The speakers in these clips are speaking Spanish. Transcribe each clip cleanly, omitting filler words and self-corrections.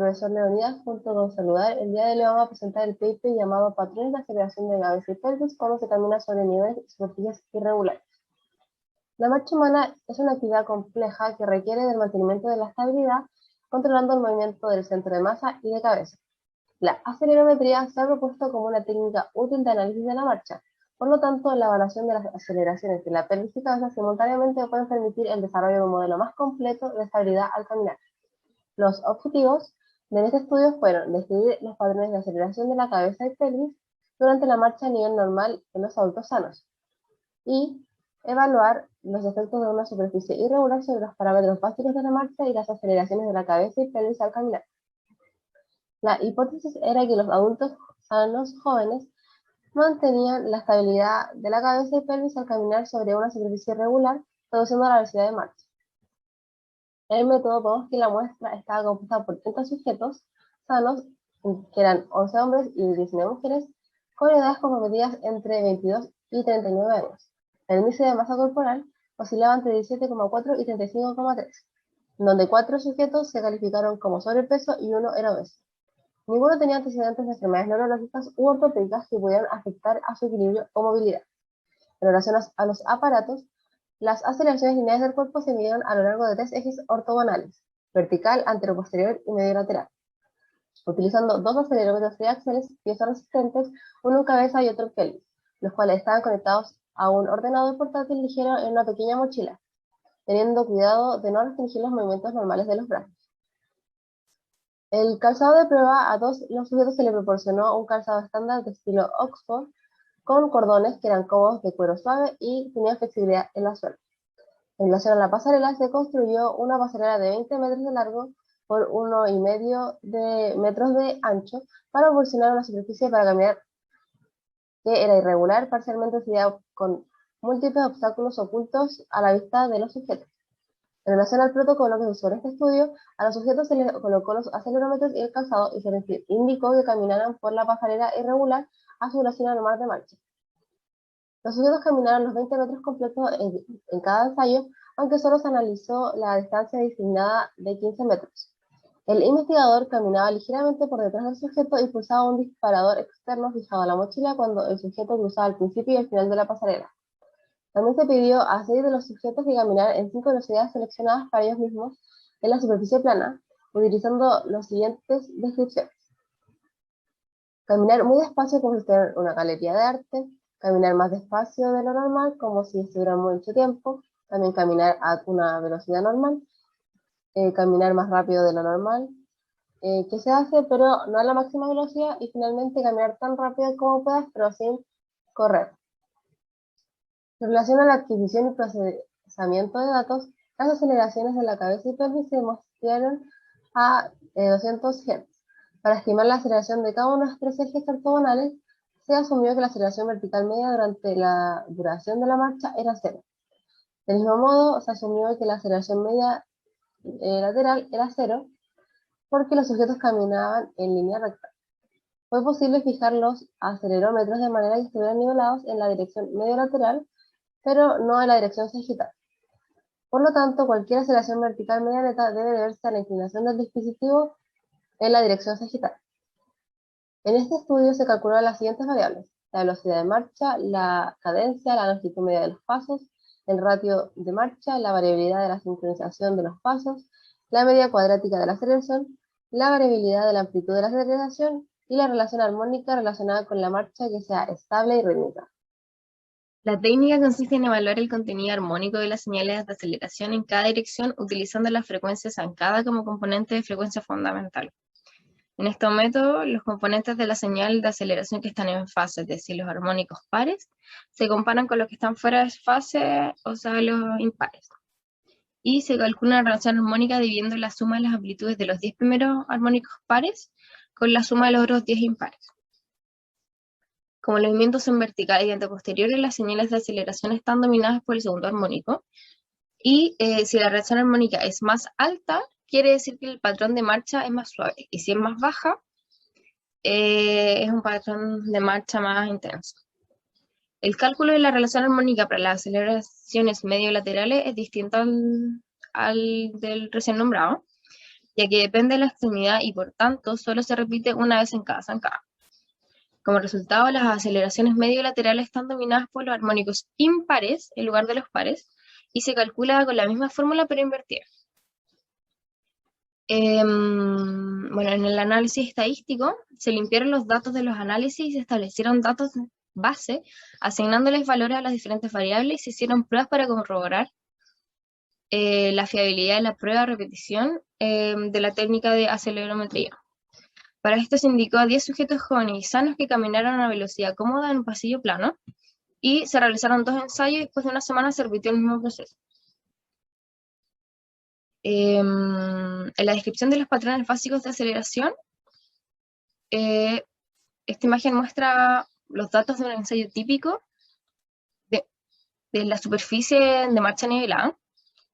Profesor Leonidas, junto con Saludar, el día de hoy le vamos a presentar el paper llamado Patrones de aceleración de cabeza y pelvis cuando se camina sobre niveles y superficies irregulares. La marcha humana es una actividad compleja que requiere del mantenimiento de la estabilidad, controlando el movimiento del centro de masa y de cabeza. La acelerometría se ha propuesto como una técnica útil de análisis de la marcha. Por lo tanto, la evaluación de las aceleraciones de la pelvis y cabeza simultáneamente pueden permitir el desarrollo de un modelo más completo de estabilidad al caminar. Los objetivos de este estudio fueron describir los patrones de aceleración de la cabeza y pelvis durante la marcha a nivel normal en los adultos sanos y evaluar los efectos de una superficie irregular sobre los parámetros básicos de la marcha y las aceleraciones de la cabeza y pelvis al caminar. La hipótesis era que los adultos sanos jóvenes mantenían la estabilidad de la cabeza y pelvis al caminar sobre una superficie irregular, reduciendo la velocidad de marcha. En el método vemos que la muestra estaba compuesta por 30 sujetos sanos, que eran 11 hombres y 19 mujeres, con edades comprometidas entre 22 y 39 años. El índice de masa corporal oscilaba entre 17,4 y 35,3, donde 4 sujetos se calificaron como sobrepeso y 1 era obeso. Ninguno tenía antecedentes de enfermedades neurológicas u ortopédicas que pudieran afectar a su equilibrio o movilidad. En relación a los aparatos, las aceleraciones lineales del cuerpo se midieron a lo largo de 3 ejes ortogonales: vertical, anteroposterior y medio lateral, utilizando 2 acelerómetros triaxiales piezoresistentes, uno en cabeza y otro en pelvis, los cuales estaban conectados a un ordenador portátil ligero en una pequeña mochila, teniendo cuidado de no restringir los movimientos normales de los brazos. El calzado de prueba: a todos los sujetos se le proporcionó un calzado estándar de estilo Oxford, con cordones que eran cómodos de cuero suave y tenían flexibilidad en la suela. En relación a la pasarela, se construyó una pasarela de 20 metros de largo por 1,5 metros de ancho para proporcionar una superficie para caminar que era irregular, parcialmente sellada con múltiples obstáculos ocultos a la vista de los sujetos. En relación al protocolo que se usó en este estudio, a los sujetos se les colocó los acelerómetros y el calzado y se les indicó que caminaran por la pasarela irregular a su velocidad normal de marcha. Los sujetos caminaron los 20 metros completos en cada ensayo, aunque solo se analizó la distancia designada de 15 metros. El investigador caminaba ligeramente por detrás del sujeto y pulsaba un disparador externo fijado a la mochila cuando el sujeto cruzaba el principio y el final de la pasarela. También se pidió a 6 de los sujetos que caminaran en 5 velocidades seleccionadas para ellos mismos en la superficie plana, utilizando las siguientes descripciones: caminar muy despacio como si estuviera en una galería de arte, caminar más despacio de lo normal como si estuviera mucho tiempo, también caminar a una velocidad normal, caminar más rápido de lo normal, que se hace pero no a la máxima velocidad, y finalmente caminar tan rápido como puedas pero sin correr. En relación a la adquisición y procesamiento de datos, las aceleraciones de la cabeza y pelvis se mostraron a 200 Hz. Para estimar la aceleración de cada uno de los 3 ejes ortogonales, se asumió que la aceleración vertical media durante la duración de la marcha era 0. Del mismo modo, se asumió que la aceleración media lateral era 0, porque los sujetos caminaban en línea recta. Fue posible fijar los acelerómetros de manera que estuvieran nivelados en la dirección medio lateral, pero no en la dirección sagital. Por lo tanto, cualquier aceleración vertical media neta debe deberse a la inclinación del dispositivo en la dirección sagital. En este estudio se calcularon las siguientes variables: la velocidad de marcha, la cadencia, la longitud media de los pasos, el ratio de marcha, la variabilidad de la sincronización de los pasos, la media cuadrática de la aceleración, la variabilidad de la amplitud de la aceleración y la relación armónica relacionada con la marcha que sea estable y rítmica. La técnica consiste en evaluar el contenido armónico de las señales de aceleración en cada dirección utilizando la frecuencia zancada como componente de frecuencia fundamental. En este método, los componentes de la señal de aceleración que están en fase, es decir, los armónicos pares, se comparan con los que están fuera de fase, o sea, los impares. Y se calcula una relación armónica dividiendo la suma de las amplitudes de los 10 primeros armónicos pares con la suma de los otros 10 impares. Como los movimientos son verticales y anteposteriores, las señales de aceleración están dominadas por el segundo armónico. Y si la reacción armónica es más alta, quiere decir que el patrón de marcha es más suave. Y si es más baja, es un patrón de marcha más intenso. El cálculo de la relación armónica para las aceleraciones medio laterales es distinto al del recién nombrado, ya que depende de la extremidad y por tanto solo se repite una vez en cada zancada. Como resultado, las aceleraciones medio y laterales están dominadas por los armónicos impares en lugar de los pares, y se calcula con la misma fórmula pero invertida. Bueno, en el análisis estadístico se limpiaron los datos de los análisis y se establecieron datos base, asignándoles valores a las diferentes variables y se hicieron pruebas para corroborar la fiabilidad de la prueba a repetición de la técnica de acelerometría. Para esto se indicó a 10 sujetos jóvenes y sanos que caminaron a una velocidad cómoda en un pasillo plano y se realizaron 2 ensayos y después de una semana se repitió el mismo proceso. En la descripción de los patrones básicos de aceleración, esta imagen muestra los datos de un ensayo típico de la superficie de marcha nivelada,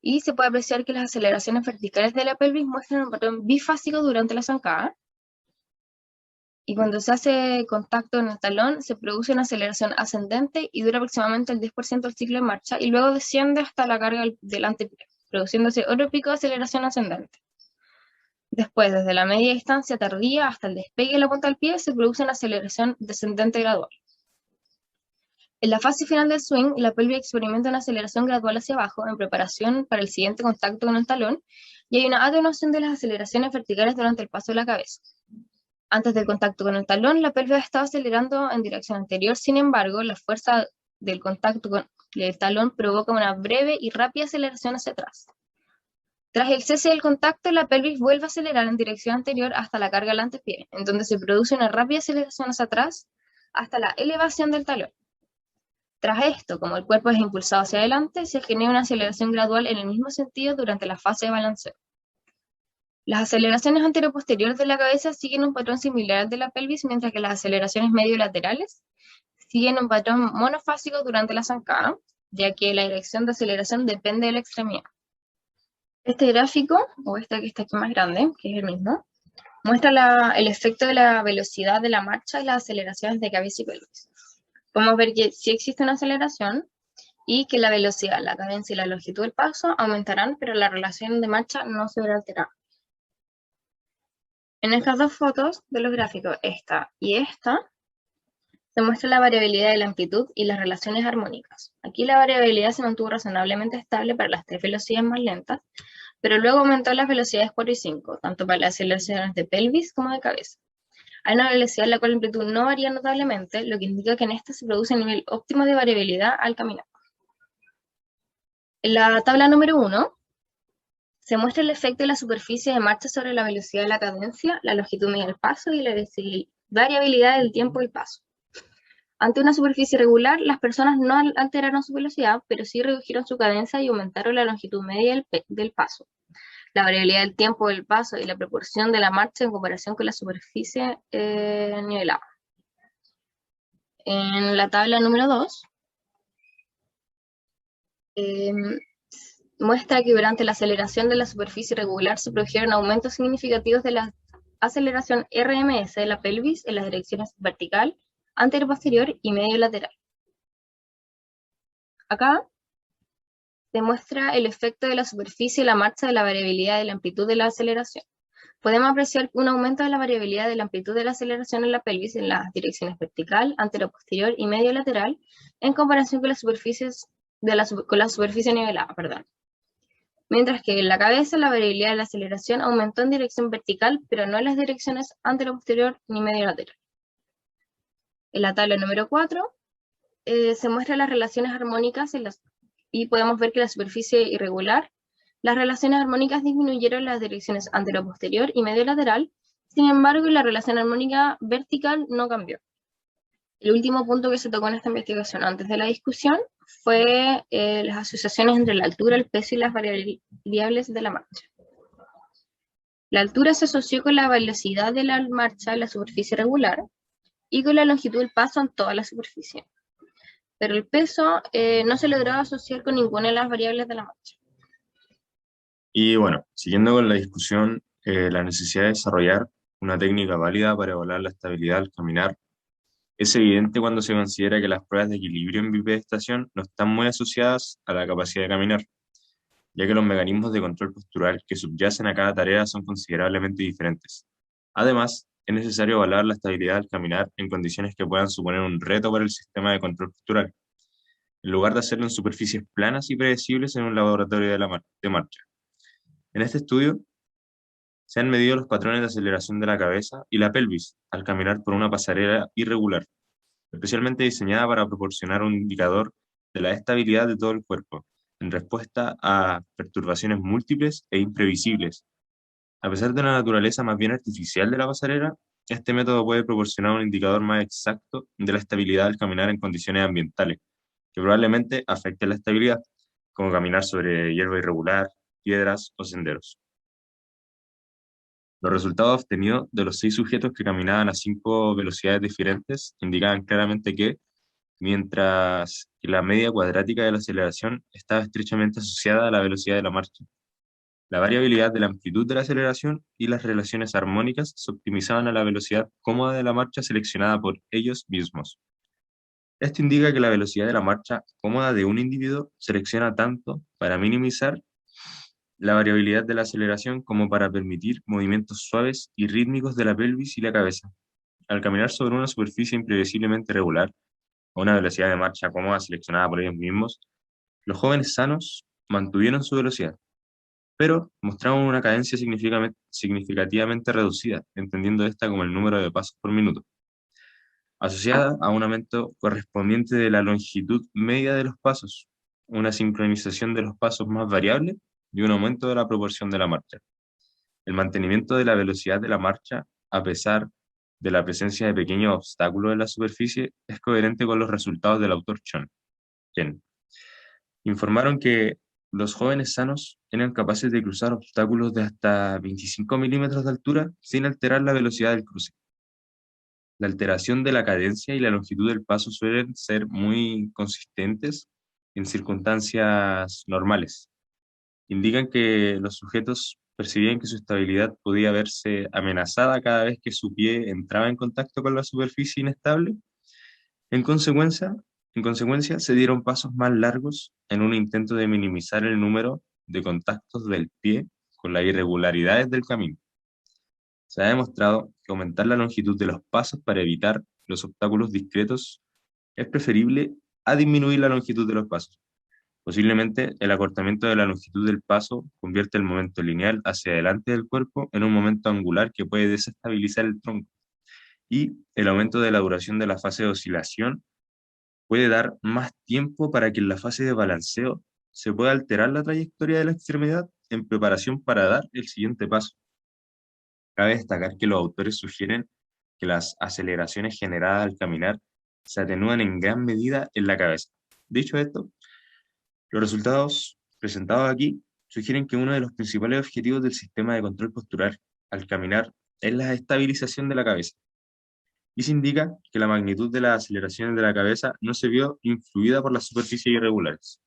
y se puede apreciar que las aceleraciones verticales de la pelvis muestran un patrón bifásico durante la zancada, y cuando se hace contacto en el talón se produce una aceleración ascendente y dura aproximadamente el 10% del ciclo de marcha, y luego desciende hasta la carga del antepié, produciéndose otro pico de aceleración ascendente. Después, desde la media distancia tardía hasta el despegue de la punta del pie, se produce una aceleración descendente gradual. En la fase final del swing, la pelvis experimenta una aceleración gradual hacia abajo en preparación para el siguiente contacto con el talón, y hay una atenuación de las aceleraciones verticales durante el paso de la cabeza. Antes del contacto con el talón, la pelvis estaba acelerando en dirección anterior, sin embargo, la fuerza del contacto con el talón provoca una breve y rápida aceleración hacia atrás. Tras el cese del contacto, la pelvis vuelve a acelerar en dirección anterior hasta la carga del antepié, en donde se produce una rápida aceleración hacia atrás hasta la elevación del talón. Tras esto, como el cuerpo es impulsado hacia adelante, se genera una aceleración gradual en el mismo sentido durante la fase de balanceo. Las aceleraciones anteroposteriores de la cabeza siguen un patrón similar al de la pelvis, mientras que las aceleraciones medio-laterales siguen un patrón monofásico durante la zancada, ya que la dirección de aceleración depende de la extremidad. Este gráfico, o este que está aquí más grande, que es el mismo, muestra el efecto de la velocidad de la marcha y las aceleraciones de cabeza y pelvis. Podemos ver que sí existe una aceleración y que la velocidad, la cadencia y la longitud del paso aumentarán, pero la relación de marcha no se verá alterada. En estas dos fotos de los gráficos, esta y esta, se muestra la variabilidad de la amplitud y las relaciones armónicas. Aquí la variabilidad se mantuvo razonablemente estable para las 3 velocidades más lentas, pero luego aumentó las velocidades 4 y 5, tanto para las aceleraciones de pelvis como de cabeza. Hay una velocidad en la cual la amplitud no varía notablemente, lo que indica que en esta se produce un nivel óptimo de variabilidad al caminar. En la tabla número 1 se muestra el efecto de la superficie de marcha sobre la velocidad de la cadencia, la longitud media del paso y la variabilidad del tiempo del paso. Ante una superficie regular, las personas no alteraron su velocidad, pero sí redujeron su cadencia y aumentaron la longitud media del paso, la variabilidad del tiempo del paso y la proporción de la marcha en comparación con la superficie nivelada. En la tabla número 2, muestra que durante la aceleración de la superficie regular se produjeron aumentos significativos de la aceleración RMS de la pelvis en las direcciones vertical, anterior-posterior y medio-lateral. Acá se muestra el efecto de la superficie y la marcha de la variabilidad de la amplitud de la aceleración. Podemos apreciar un aumento de la variabilidad de la amplitud de la aceleración en la pelvis en las direcciones vertical, anterior-posterior y medio-lateral en comparación con las superficies con la superficie nivelada, mientras que en la cabeza la variabilidad de la aceleración aumentó en dirección vertical, pero no en las direcciones anterior-posterior ni medio-lateral. En la tabla número 4 se muestran las relaciones armónicas y podemos ver que la superficie irregular, las relaciones armónicas disminuyeron en las direcciones anterior-posterior y medio-lateral, sin embargo la relación armónica vertical no cambió. El último punto que se tocó en esta investigación antes de la discusión fue las asociaciones entre la altura, el peso y las variables de la marcha. La altura se asoció con la velocidad de la marcha en la superficie regular y con la longitud del paso en toda la superficie. Pero el peso no se logró asociar con ninguna de las variables de la marcha. Y bueno, siguiendo con la discusión, la necesidad de desarrollar una técnica válida para evaluar la estabilidad al caminar es evidente cuando se considera que las pruebas de equilibrio en bipedestación no están muy asociadas a la capacidad de caminar, ya que los mecanismos de control postural que subyacen a cada tarea son considerablemente diferentes. Además, es necesario evaluar la estabilidad al caminar en condiciones que puedan suponer un reto para el sistema de control postural, en lugar de hacerlo en superficies planas y predecibles en un laboratorio de marcha. En este estudio, se han medido los patrones de aceleración de la cabeza y la pelvis al caminar por una pasarela irregular, especialmente diseñada para proporcionar un indicador de la estabilidad de todo el cuerpo, en respuesta a perturbaciones múltiples e imprevisibles. A pesar de la naturaleza más bien artificial de la pasarela, este método puede proporcionar un indicador más exacto de la estabilidad al caminar en condiciones ambientales, que probablemente afecten la estabilidad, como caminar sobre hierba irregular, piedras o senderos. Los resultados obtenidos de los 6 sujetos que caminaban a 5 velocidades diferentes indicaban claramente que, mientras que la media cuadrática de la aceleración estaba estrechamente asociada a la velocidad de la marcha, la variabilidad de la amplitud de la aceleración y las relaciones armónicas se optimizaban a la velocidad cómoda de la marcha seleccionada por ellos mismos. Esto indica que la velocidad de la marcha cómoda de un individuo selecciona tanto para minimizar la variabilidad de la aceleración como para permitir movimientos suaves y rítmicos de la pelvis y la cabeza. Al caminar sobre una superficie imprevisiblemente regular, a una velocidad de marcha cómoda seleccionada por ellos mismos, los jóvenes sanos mantuvieron su velocidad, pero mostraban una cadencia significativamente reducida, entendiendo esta como el número de pasos por minuto, asociada a un aumento correspondiente de la longitud media de los pasos, una sincronización de los pasos más variable y un aumento de la proporción de la marcha. El mantenimiento de la velocidad de la marcha, a pesar de la presencia de pequeños obstáculos en la superficie, es coherente con los resultados del autor Chen. Informaron que los jóvenes sanos eran capaces de cruzar obstáculos de hasta 25 milímetros de altura sin alterar la velocidad del cruce. La alteración de la cadencia y la longitud del paso suelen ser muy consistentes en circunstancias normales. Indican que los sujetos percibían que su estabilidad podía verse amenazada cada vez que su pie entraba en contacto con la superficie inestable. En consecuencia, se dieron pasos más largos en un intento de minimizar el número de contactos del pie con las irregularidades del camino. Se ha demostrado que aumentar la longitud de los pasos para evitar los obstáculos discretos es preferible a disminuir la longitud de los pasos. Posiblemente el acortamiento de la longitud del paso convierte el momento lineal hacia adelante del cuerpo en un momento angular que puede desestabilizar el tronco. Y el aumento de la duración de la fase de oscilación puede dar más tiempo para que en la fase de balanceo se pueda alterar la trayectoria de la extremidad en preparación para dar el siguiente paso. Cabe destacar que los autores sugieren que las aceleraciones generadas al caminar se atenúan en gran medida en la cabeza. Dicho esto, los resultados presentados aquí sugieren que uno de los principales objetivos del sistema de control postural al caminar es la estabilización de la cabeza. Y se indica que la magnitud de las aceleraciones de la cabeza no se vio influida por las superficies irregulares.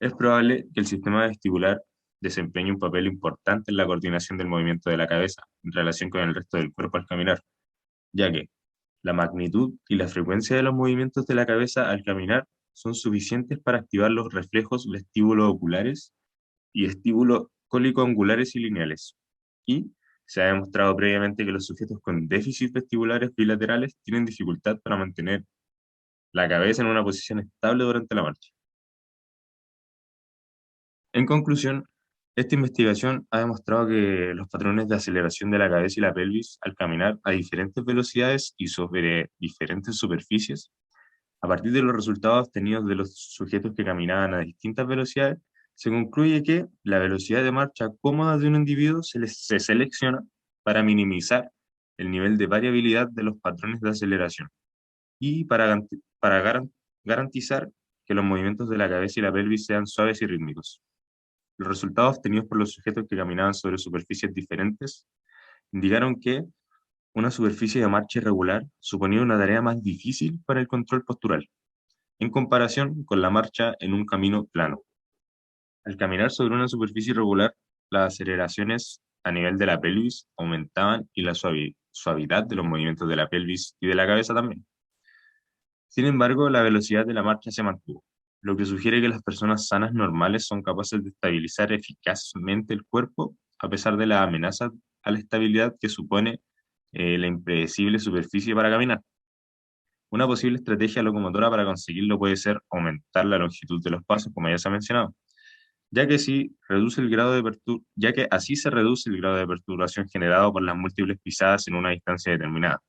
Es probable que el sistema vestibular desempeñe un papel importante en la coordinación del movimiento de la cabeza en relación con el resto del cuerpo al caminar, ya que la magnitud y la frecuencia de los movimientos de la cabeza al caminar son suficientes para activar los reflejos vestíbulo-oculares y vestíbulo-cólico-angulares y lineales. Y se ha demostrado previamente que los sujetos con déficits vestibulares bilaterales tienen dificultad para mantener la cabeza en una posición estable durante la marcha. En conclusión, esta investigación ha demostrado que los patrones de aceleración de la cabeza y la pelvis al caminar a diferentes velocidades y sobre diferentes superficies, a partir de los resultados obtenidos de los sujetos que caminaban a distintas velocidades, se concluye que la velocidad de marcha cómoda de un individuo se selecciona para minimizar el nivel de variabilidad de los patrones de aceleración y para garantizar que los movimientos de la cabeza y la pelvis sean suaves y rítmicos. Los resultados obtenidos por los sujetos que caminaban sobre superficies diferentes indicaron que una superficie de marcha irregular suponía una tarea más difícil para el control postural, en comparación con la marcha en un camino plano. Al caminar sobre una superficie irregular, las aceleraciones a nivel de la pelvis aumentaban y la suavidad de los movimientos de la pelvis y de la cabeza también. Sin embargo, la velocidad de la marcha se mantuvo. lo que sugiere que las personas sanas normales son capaces de estabilizar eficazmente el cuerpo a pesar de la amenaza a la estabilidad que supone la impredecible superficie para caminar. Una posible estrategia locomotora para conseguirlo puede ser aumentar la longitud de los pasos, como ya se ha mencionado, ya que así se reduce el grado de perturbación generado por las múltiples pisadas en una distancia determinada.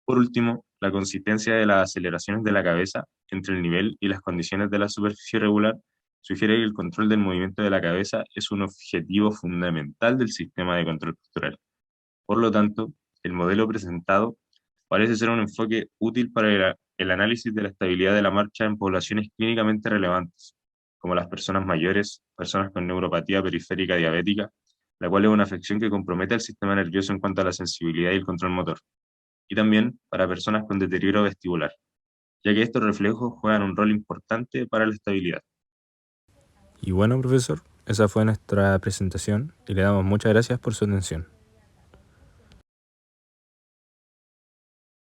Por último, la consistencia de las aceleraciones de la cabeza entre el nivel y las condiciones de la superficie regular sugiere que el control del movimiento de la cabeza es un objetivo fundamental del sistema de control postural. Por lo tanto, el modelo presentado parece ser un enfoque útil para el análisis de la estabilidad de la marcha en poblaciones clínicamente relevantes, como las personas mayores, personas con neuropatía periférica diabética, la cual es una afección que compromete al sistema nervioso en cuanto a la sensibilidad y el control motor, y también para personas con deterioro vestibular, ya que estos reflejos juegan un rol importante para la estabilidad. Y bueno, profesor, esa fue nuestra presentación y le damos muchas gracias por su atención.